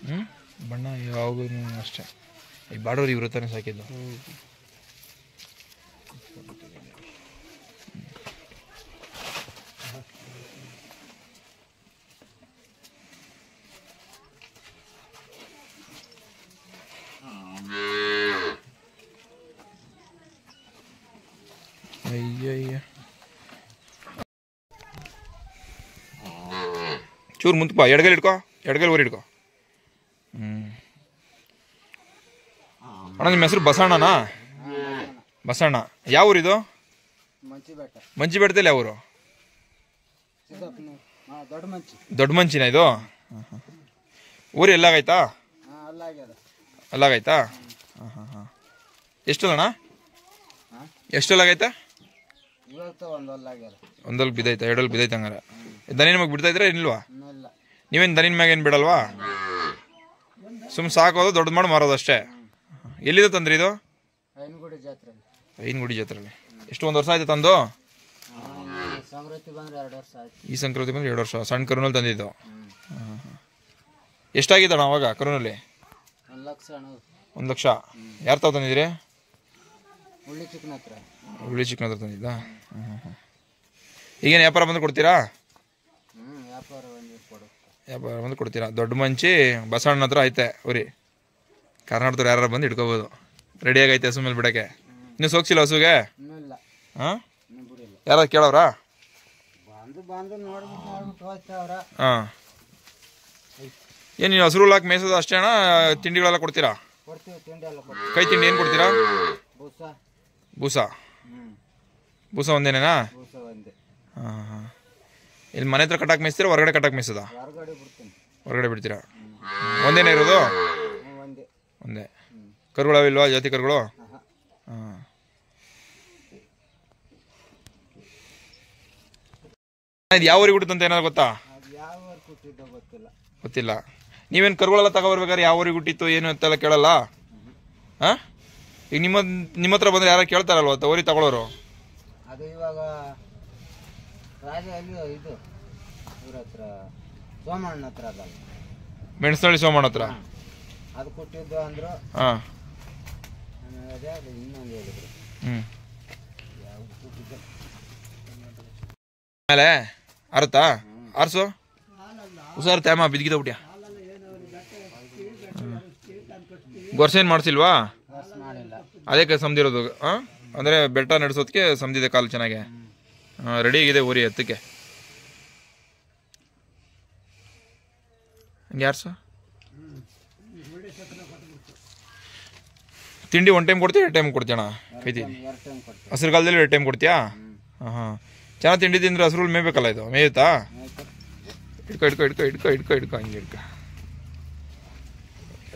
ಹ್ಞೂ ಬಣ್ಣ ಯಾವಾಗೂ ಅಷ್ಟೇ. ಈ ಬಾಡೋರು ಇವ್ರ ತಾನೇ ಸಾಕಿದ್ದು. ಅಯ್ಯಯ್ಯ ಚೂರು ಮುಂದೆ ಬಾ, ಎಡಗಲ್ ಇಟ್ಕೋ, ಎಡಗಲ್ ಊರಿ ಇಟ್ಕೋ. ಅಣ್ಣ ನಿಮ್ಮ ಹೆಸರು ಬಸಣ್ಣನಾ? ಬಸಣ್ಣ. ಯಾವ ಊರಿದು? ಮಂಚಿಬೇಟದಲ್ಲಿ ಯಾವ ಊರು? ದೊಡ್ಡ ಮಂಚಿನ ಇದು? ಊರು ಎಲ್ಲಾಗೈತಾ? ಅಲ್ಲಾಗೈತಾ? ಹಾಂ ಹಾಂ ಹಾಂ. ಎಷ್ಟಲ್ಲಣ್ಣ? ಎಷ್ಟಲ್ಲಾಗೈತಾ? ಒಂದಲ್ಲಿ ಬಿದ್ದೈತಾ? ಎರಡಲ್ಲಿ ಬಿದ್ದೈತೆ ಹಂಗಾರೆ. ದನಿನ ಮ್ಯಾಗ ಬಿಡ್ತಾ ಇದ್ರೆ ಇಲ್ವಾ? ನೀವೇನು ದನಿನ ಮ್ಯಾಗ ಏನು ಬಿಡಲ್ವಾ? ಸುಮ್ಮನೆ ಸಾಕೋದು, ದೊಡ್ಡದು ಮಾಡಿ ಮಾರೋದು ಅಷ್ಟೇ. ಎಲ್ಲಿದೆ ತಂದ್ರಿ ಇದು? ಐನಗುಡಿ ಜಾತ್ರೆಯಲ್ಲಿ. ಎಷ್ಟು ಒಂದು ವರ್ಷ ಆಯ್ತು ತಂದು? ಈ ಸಂಕ್ರಾಂತಿ ಬಂದ್ರೆ 2 ವರ್ಷ. ಸಣ್ಣ ಕರುನಲ್ಲಿ ತಂದಿದ್ದು. ಎಷ್ಟಾಗಿದ್ದಣ್ಣ ಅವಾಗ ಕರುನಲ್ಲಿ? 1 ಲಕ್ಷ. ಯಾರು ತಾವು ತಂದಿದ್ದೀರಿ? ಹುಳ್ಳಿ ಚಿಕ್ಕನ ಹತ್ರ ತಂದಿದ್ದಾ? ಈಗೇನು ವ್ಯಾಪಾರ ಬಂದು ಕೊಡ್ತೀರಾ? ವ್ಯಾಪಾರ ಬಂದು ಕೊಡ್ತೀರಾ? ದೊಡ್ಡ ಮಂಚಿ ಬಸವಣ್ಣ ಹತ್ರ ಐತೆ ಊರಿ. ಕರ್ನಾಟಕದವ್ರು ಯಾರು ಬಂದು ಹಿಡ್ಕೋಬೋದು. ರೆಡಿಯಾಗೈತೆ ಹಸು ಮೇಲೆ ಬಿಡೋಕ್ಕೆ. ಇನ್ನೂ ಸೋಕ್ಸಿಲ್ಲ ಹಸುಗೆ? ಹಾಂ, ಯಾರು ಕೇಳವ್ರಾ? ಹಾಂ. ಏನು ನೀವು ಹಸಿರು ಹಾಕಿ ಮೇಯ್ಸೋದು ಅಷ್ಟೇ ಅಣ್ಣ? ತಿಂಡಿಗಳೆಲ್ಲ ಕೊಡ್ತೀರಾ? ಕೈ ತಿಂಡಿ ಏನು ಕೊಡ್ತೀರಾ? ಬೂಸ. ಬೂಸ ಒಂದೇನೇನಾ? ಹಾಂ ಹಾಂ. ಇಲ್ಲಿ ಮನೆ ಹತ್ರ ಕಟ್ಟಾಕಿ ಮೇಯ್ಸ್ತೀರಾ, ಹೊರಗಡೆ ಕಟ್ಟಾಕಿ ಮೇಯ್ಸೋದಾ? ಹೊರಗಡೆ ಬಿಡ್ತೀರಾ? ಒಂದೇನೇ ಇರೋದು? ಒಂದೇ. ಕರುಗಳವಿಲ್ವಾ ಜಾತಿ ಕರುಗಳು? ಹಾಂ. ಇದು ಯಾವ ಊರಿಗೆ ಹುಟ್ಟುತ್ತಂತ ಏನಾದ್ರು ಗೊತ್ತಾ? ಗೊತ್ತಿಲ್ಲ. ನೀವೇನು ಕರುಗಳೆಲ್ಲ ತಗೊಬರ್ಬೇಕಾದ್ರೆ ಯಾವ ಊರಿಗೆ ಹುಟ್ಟಿತ್ತು ಏನು ಅಂತೆಲ್ಲ ಕೇಳಲ್ಲ? ಹಾಂ. ಈಗ ನಿಮ್ಮ ಹತ್ರ ಬಂದರೆ ಯಾರು ಕೇಳ್ತಾರಲ್ವ ಊರಿ ತಗೊಳ್ಳೋರು? ಅದು ಇವಾಗ ಸೋಮಣ್ಣ ಹತ್ರ ಅದಲ್ಲ, ಮೆಣಸನಹಳ್ಳಿ ಸೋಮಣ್ಣ ಹತ್ರ ಅದು ಕೊಟ್ಟಿದ್ದು ಅಂದ್ರು. ಹಾಂ. ಇನ್ನೊಂದು ಹೇಳಿದ್ರು. ಆಮೇಲೆ ಅರ್ತಾ ಆರ್ಸು ಹುಷಾರು ತ್ಯಾಮ ಬಿದ್ದಿದ್ದ ಬಿಟ್ಯಾ. ಗೊರ್ಸೇನು ಮಾಡಿಸಿಲ್ವಾ? ಅದಕ್ಕೆ ಸಮದಿರೋದು. ಹಾಂ, ಅಂದರೆ ಬೆಟ್ಟ ನಡೆಸೋದಕ್ಕೆ ಸಮದಿದೆ ಕಾಲು ಚೆನ್ನಾಗೆ. ಹಾಂ, ರೆಡಿ ಆಗಿದೆ ಊರಿ ಎತ್ತಕ್ಕೆ. ಹಂಗೆ ಯಾರ್ಸು ತಿಂಡಿ 1 ಟೈಮ್ ಕೊಡ್ತೀಯ 2 ಟೈಮ್ ಕೊಡ್ತೀಯಣ್ಣ? ಕೈತಿ ಹಸಿರುಗಾಲದಲ್ಲಿ 2 ಟೈಮ್ ಕೊಡ್ತೀಯಾ? ಹಾಂ ಹಾಂ. ಚೆನ್ನಾಗಿ ತಿಂಡಿ ತಿಂದ್ರೆ ಹಸಿರು ಮೇಯ್ಬೇಕಲ್ಲ, ಇದು ಮೇಯುತ್ತಾ? ಹಿಡ್ಕೊ ಹಿಡ್ಕೊ ಹಿಡ್ಕೊ ಹಿಡ್ಕೊ ಹಿಡ್ಕೊ ಹಿಡ್ಕೊ ಹಂಗೆ ಹಿಡ್ಕೊ.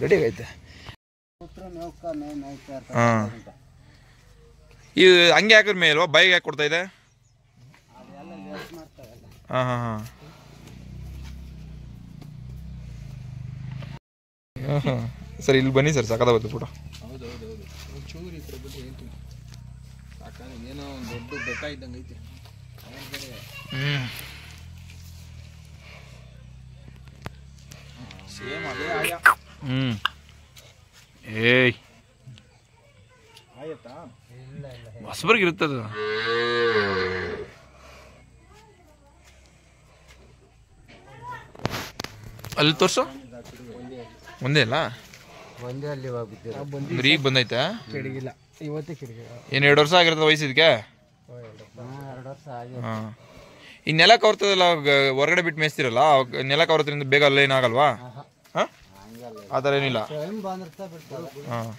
ರೆಡಿ ಆಗೈತೆ. ಹಾಂ. ಈ ಹಂಗೆ ಹಾಕಿದ್ರೆ ಮೇಲ್ವಾ ಬಾಯಿಗೆ ಯಾಕೆ ಕೊಡ್ತಾ ಇದೆ? ಹಾಂ ಹಾಂ ಹಾಂ. ಹಾಂ ಸರ್, ಇಲ್ಲಿ ಬನ್ನಿ ಸರ್, ಸಾಕಾಗುತ್ತೆ ಫೋಟೋ. ಹೌದೌದೌದು. ಒಂಚೂರು ಈ ಕಡೆ ಬಿಟ್ಟು ಏನೋ ದೊಡ್ಡ ಬೆಟ್ಟ ಇದ್ದಂಗೆ ಐತೆ. ಸೇಮ್ ಅದೇ ಆಯ. ಏಯ್ ಆಯ್ತಾ? ಹೊಸಬರ್ಗೆ ಇರುತ್ತದ. ಅಲ್ಲಿ ತೋರ್ಸು. ಒಂದೇ ಅಲ್ಲ? ಒಂದೇ ಅಲ್ಲಿ ಅಂದ್ರೆ ಈಗ ಬಂದೈತಾ? ಕೆಡಗಿಲ್ಲ, ಇವತ್ತೇ ಕೆಡಗಿಲ್ಲ. ಏನು 2 ವರ್ಷ ಆಗಿರ್ತದೆ ವಯಸ್ಸಿದ್ಕೆ? 2 ವರ್ಷ ಆಗಿದೆ. ಹಾಂ. ಈಗ ನೆಲ ಕವರ್ತದಲ್ಲ, ಹೊರಗಡೆ ಬಿಟ್ಟು ಮೇಯ್ಸ್ತಿರಲ್ಲ, ನೆಲ ಕವರದ್ರಿಂದ ಬೇಗ ಅಲ್ಲ ಏನಾಗಲ್ವಾ? ಹಾಂ, ಆ ಥರ ಏನಿಲ್ಲ. ಹಾಂ.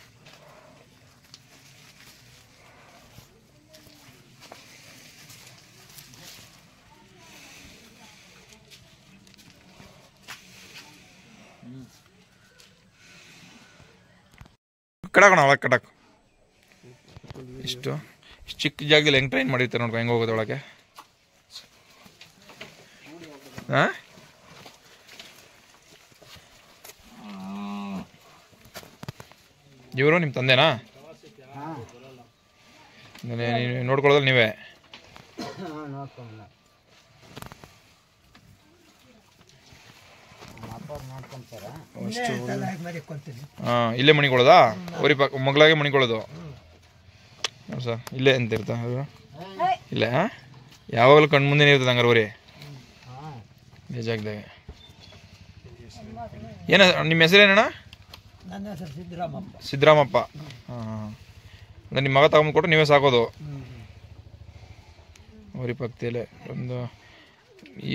ಕಡಾಕೋಣ ಒಳಗೆ ಕಡಾಕು. ಇಷ್ಟು ಚಿಕ್ಕ ಜಾಗದಲ್ಲಿ ಹೆಂಗೆ ಟ್ರೈನ್ ಮಾಡಿರ್ತಾರೆ ನೋಡ್ಕೊ, ಹೆಂಗೆ ಹೋಗೋದು ಒಳಗೆ. ಹಾಂ, ಇವರು ನಿಮ್ಮ ತಂದೆನಾ? ನೋಡ್ಕೊಳ್ಳೋದು ನೀವೇ? ಅಪ್ಪ ಅವ್ರು ನೋಡ್ಕೊಂತಾರ. ಹಾಂ ಇಲ್ಲೇ ಮಣಿಕೊಳ್ಳೋದಾ ಊರಿ ಮಗಳಾಗೆ ಮಣಿಕೊಳ್ಳೋದು ಸರ್ ಇಲ್ಲೇ ಅಂತ ಇರ್ತಾ ಇಲ್ಲೇ ಯಾವಾಗಲೂ ಕಣ್ಣು ಮುಂದೆ ಇರ್ತದೆ ಹಂಗಾರೆ ಊರಿ ಬೇಜಾಗ್ದಾಗ. ಏನ ನಿಮ್ಮ ಹೆಸರೇನಣ್ಣ? ನನ್ನ ಹೆಸರು ಸಿದ್ದರಾಮಪ್ಪ. ಸಿದ್ದರಾಮಪ್ಪ. ಹಾಂ ಹಾಂ ಅಂದರೆ ನಿಮ್ಮ ಮಗ ತಗೊಂಡು ಕೊಟ್ಟರೆ ನೀವೇ ಸಾಕೋದು ಊರಿ ಪಕ್ಕದಲ್ಲೇ ಒಂದು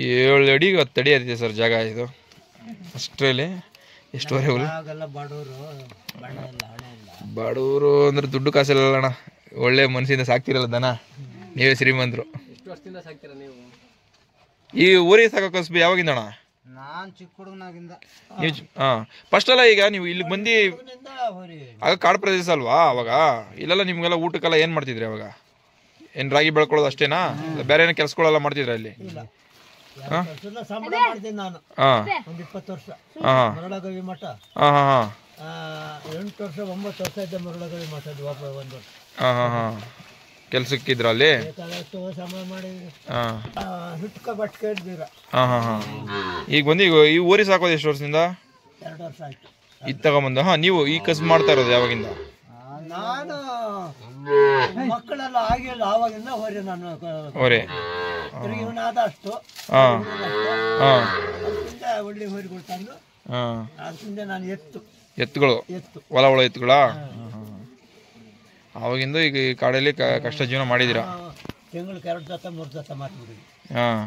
7 ಅಡಿ 10 ಅಡಿ ಆಗಿದೆ ಸರ್ ಜಾಗ ಇದು ಅಷ್ಟರಲ್ಲಿ. ಎಷ್ಟುವರೆ ಹುಲ್ಲು ಬಡವರು ಅಂದ್ರೆ ದುಡ್ಡು ಕಾಸಿಲ್ಲ ಅಣ್ಣ, ಒಳ್ಳೆ ಮನಸ್ಸಿಂದ ಸಾಕ್ತಿರಲ್ಲ ದನ, ನೀವೇ ಶ್ರೀಮಂತರು. ಎಷ್ಟು ವರ್ಷದಿಂದ ಸಾಕ್ತೀರಾ ನೀವು? ಈ ಊರಿಗೆ ಸಾಕೋ ಕಸಬು ಯಾವಾಗಿಂದ ಅಣ್ಣ? ನಾನು ಚಿಕ್ಕ ಹುಡುಗನಾಗಿಂದ. ನೀವು ಹಾಂ ಫಸ್ಟ್ ಅಲ್ಲ ಈಗ ನೀವು ಇಲ್ಲಿಗೆ ಬಂದು ಆಗ ಕಾಡು ಪ್ರದೇಶ ಅಲ್ವಾ ಅವಾಗ? ಇಲ್ಲೆಲ್ಲ ನಿಮ್ಗೆಲ್ಲ ಊಟಕ್ಕೆಲ್ಲ ಏನು ಮಾಡ್ತಿದ್ರಿ ಅವಾಗ? ಏನು ರಾಗಿ ಬೆಳ್ಕೊಳ್ಳೋದು ಅಷ್ಟೇನಾ? ಬೇರೆ ಏನೋ ಕೆಲಸಗಳೆಲ್ಲ ಮಾಡ್ತಿದ್ರ ಇಲ್ಲಿ? ಸಂಬಳ ಮಾಡ್ತೀನಿ ನಾನು ಹಾಂ ಒಂದು 20 ವರ್ಷ. ಹಾಂ ಮರಳಗವಿ ಮಠ ಹಾಂ ಹಾಂ ಹಾಂ 8 ವರ್ಷ 9 ವರ್ಷ ಇದ್ದ ಮರಳಗವಿ ಮಠದ ಒಂದು ವರ್ಷ. ಹಾಂ ಹಾಂ ಹಾಂ ಕೆಲ್ಸಕ್ಕಿದ್ರ ಅಲ್ಲಿ? ಬೇಕಾದಷ್ಟು ಸಂಬಳ ಮಾಡಿದ್ವಿ. ಹಾಂ ಹಿಟ್ಕ ಬಟ್ಕೆ ಇಡ್ದಿರ. ಹಾಂ ಹಾಂ ಹಾಂ ಈಗ ಬಂದು ಈಗ ಈ ಊರಿ ಸಾಕೋದು ಎಷ್ಟು ವರ್ಷದಿಂದ? 2 ವರ್ಷ ಆಯ್ತು ಇದು ತಗೊಂಬಂದು. ಹಾಂ ನೀವು ಈ ಕಸಬು ಮಾಡ್ತಾ ಇರೋದು ಯಾವಾಗಿಂದ? ನಾನು ಮಕ್ಕಳೆಲ್ಲ ಆಗಿಲ್ಲ ಆವಾಗಿಂದ ಹೊರೆ ನಾನು ಅವರೇ ಇವನಾದ ಅಷ್ಟು. ಹಾಂ ಹಾಂ ಅದರಿಂದ ಒಳ್ಳೆ ಹೊರಿಗಳು ತಂದು ಹಾಂ ಅದರಿಂದ ನಾನು ಎತ್ತುಗಳು ಎತ್ತು ಹೊಲ ಎತ್ತುಗಳ ಆವಾಗಿಂದ ಈಗ ಈ ಕಾಡಲ್ಲಿ ಕಷ್ಟ ಜೀವನ ಮಾಡಿದ್ದೀರಾ? ತಿಂಗಳಿಗೆ 2 ಜೊತೆ 3 ಜೊತೆ ಮಾತ್ಬಿಡಿ. ಹಾಂ